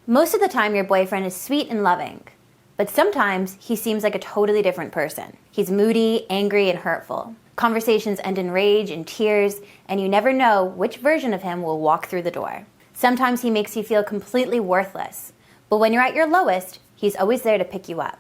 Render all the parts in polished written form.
Most of the time your boyfriend is sweet and loving, but sometimes he seems like a totally different person. He's moody, angry, and hurtful. Conversations end in rage and tears, and you never know which version of him will walk through the door. Sometimes he makes you feel completely worthless, but when you're at your lowest, he's always there to pick you up.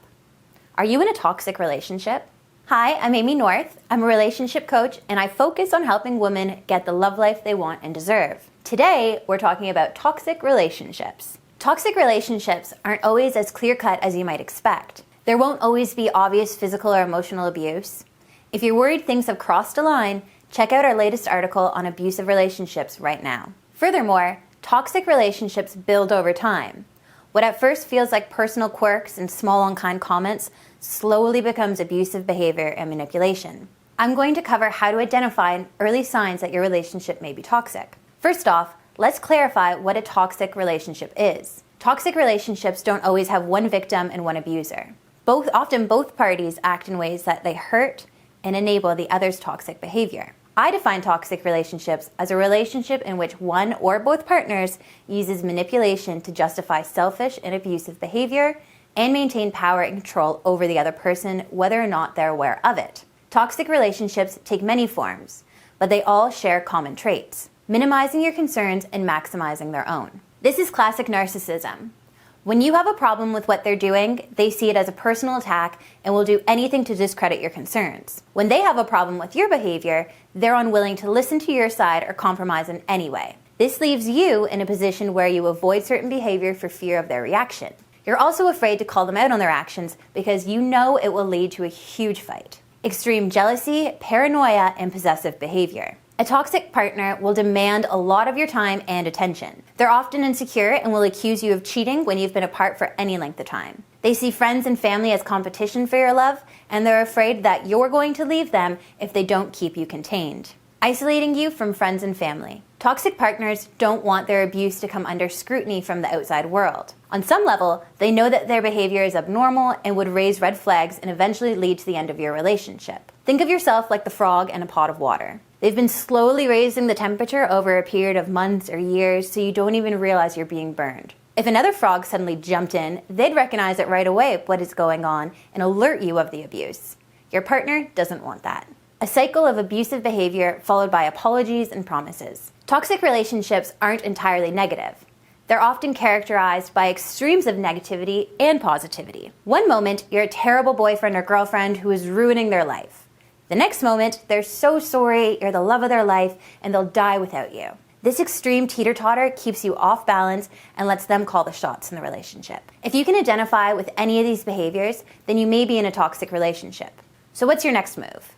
Are you in a toxic relationship? Hi, I'm Amy North. I'm a relationship coach, and I focus on helping women get the love life they want and deserve. Today, we're talking about toxic relationships. Toxic relationships aren't always as clear-cut as you might expect. There won't always be obvious physical or emotional abuse. If you're worried things have crossed a line, check out our latest article on abusive relationships right now. Furthermore, toxic relationships build over time. What at first feels like personal quirks and small unkind comments slowly becomes abusive behavior and manipulation. I'm going to cover how to identify early signs that your relationship may be toxic. First off, let's clarify what a toxic relationship is. Toxic relationships don't always have one victim and one abuser. Often both parties act in ways that they hurt and enable the other's toxic behavior. I define toxic relationships as a relationship in which one or both partners uses manipulation to justify selfish and abusive behavior and maintain power and control over the other person, whether or not they're aware of it. Toxic relationships take many forms, but they all share common traits: minimizing your concerns and maximizing their own. This is classic narcissism. When you have a problem with what they're doing, they see it as a personal attack and will do anything to discredit your concerns. When they have a problem with your behavior, they're unwilling to listen to your side or compromise in any way. This leaves you in a position where you avoid certain behavior for fear of their reaction. You're also afraid to call them out on their actions because you know it will lead to a huge fight. Extreme jealousy, paranoia, and possessive behavior. A toxic partner will demand a lot of your time and attention. They're often insecure and will accuse you of cheating when you've been apart for any length of time. They see friends and family as competition for your love, and they're afraid that you're going to leave them if they don't keep you contained, isolating you from friends and family. Toxic partners don't want their abuse to come under scrutiny from the outside world. On some level, they know that their behavior is abnormal and would raise red flags and eventually lead to the end of your relationship. Think of yourself like the frog in a pot of water. They've been slowly raising the temperature over a period of months or years, so you don't even realize you're being burned. If another frog suddenly jumped in, they'd recognize it right away what is going on and alert you of the abuse. Your partner doesn't want that. A cycle of abusive behavior followed by apologies and promises. Toxic relationships aren't entirely negative. They're often characterized by extremes of negativity and positivity. One moment, you're a terrible boyfriend or girlfriend who is ruining their life. The next moment, they're so sorry, you're the love of their life, and they'll die without you. This extreme teeter-totter keeps you off balance and lets them call the shots in the relationship. If you can identify with any of these behaviors, then you may be in a toxic relationship. So what's your next move?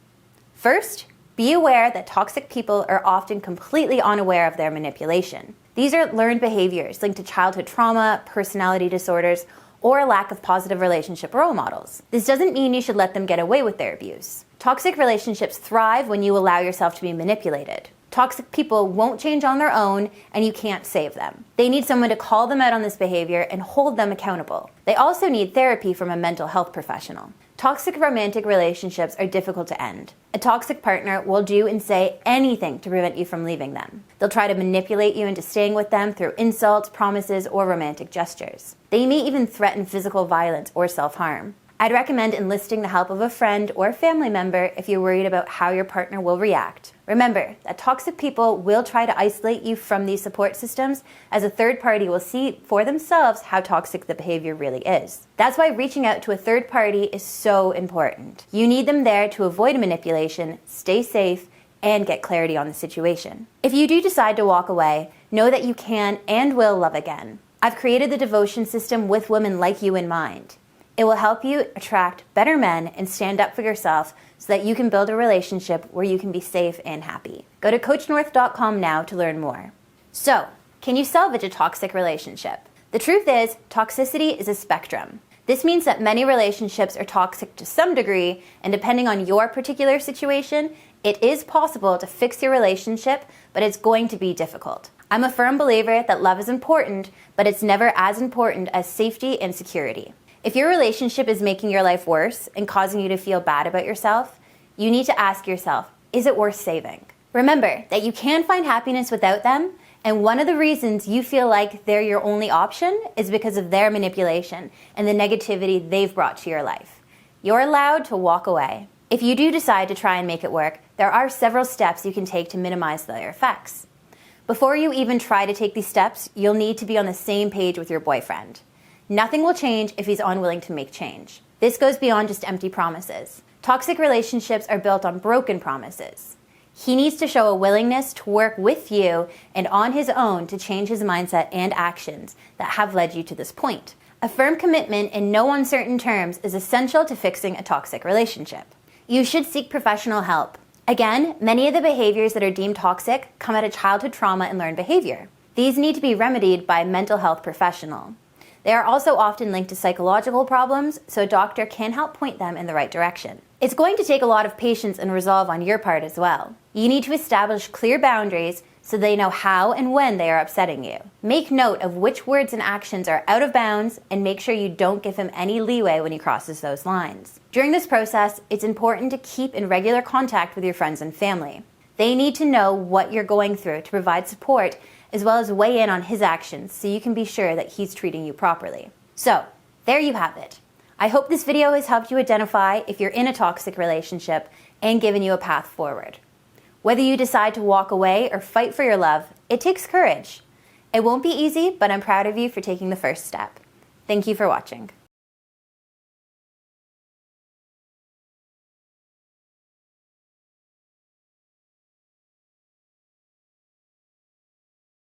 First, be aware that toxic people are often completely unaware of their manipulation. These are learned behaviors linked to childhood trauma, personality disorders, or a lack of positive relationship role models. This doesn't mean you should let them get away with their abuse. Toxic relationships thrive when you allow yourself to be manipulated. Toxic people won't change on their own, and you can't save them. They need someone to call them out on this behavior and hold them accountable. They also need therapy from a mental health professional. Toxic romantic relationships are difficult to end. A toxic partner will do and say anything to prevent you from leaving them. They'll try to manipulate you into staying with them through insults, promises, or romantic gestures. They may even threaten physical violence or self-harm. I'd recommend enlisting the help of a friend or family member if you're worried about how your partner will react. Remember that toxic people will try to isolate you from these support systems, as a third party will see for themselves how toxic the behavior really is. That's why reaching out to a third party is so important. You need them there to avoid manipulation, stay safe, and get clarity on the situation. If you do decide to walk away, know that you can and will love again. I've created the devotion system with women like you in mind. It will help you attract better men and stand up for yourself so that you can build a relationship where you can be safe and happy. Go to coachnorth.com now to learn more. So, can you salvage a toxic relationship? The truth is, toxicity is a spectrum. This means that many relationships are toxic to some degree, and depending on your particular situation, it is possible to fix your relationship, but it's going to be difficult. I'm a firm believer that love is important, but it's never as important as safety and security. If your relationship is making your life worse and causing you to feel bad about yourself, you need to ask yourself, is it worth saving? Remember that you can find happiness without them, And one of the reasons you feel like they're your only option is because of their manipulation and the negativity they've brought to your life. You're allowed to walk away. If you do decide to try and make it work, there are several steps you can take to minimize their effects. Before you even try to take these steps, you'll need to be on the same page with your boyfriend. Nothing will change if he's unwilling to make change. This goes beyond just empty promises. Toxic relationships are built on broken promises. He needs to show a willingness to work with you and on his own to change his mindset and actions that have led you to this point. A firm commitment in no uncertain terms is essential to fixing a toxic relationship. You should seek professional help. Again, many of the behaviors that are deemed toxic come out of childhood trauma and learned behavior. These need to be remedied by a mental health professional. They are also often linked to psychological problems, so a doctor can help point them in the right direction. It's going to take a lot of patience and resolve on your part as well. You need to establish clear boundaries so they know how and when they are upsetting you. Make note of which words and actions are out of bounds and make sure you don't give him any leeway when he crosses those lines. During this process, it's important to keep in regular contact with your friends and family. They need to know what you're going through to provide support as well as weigh in on his actions so you can be sure that he's treating you properly. So, there you have it. I hope this video has helped you identify if you're in a toxic relationship and given you a path forward. Whether you decide to walk away or fight for your love, it takes courage. It won't be easy, but I'm proud of you for taking the first step. Thank you for watching.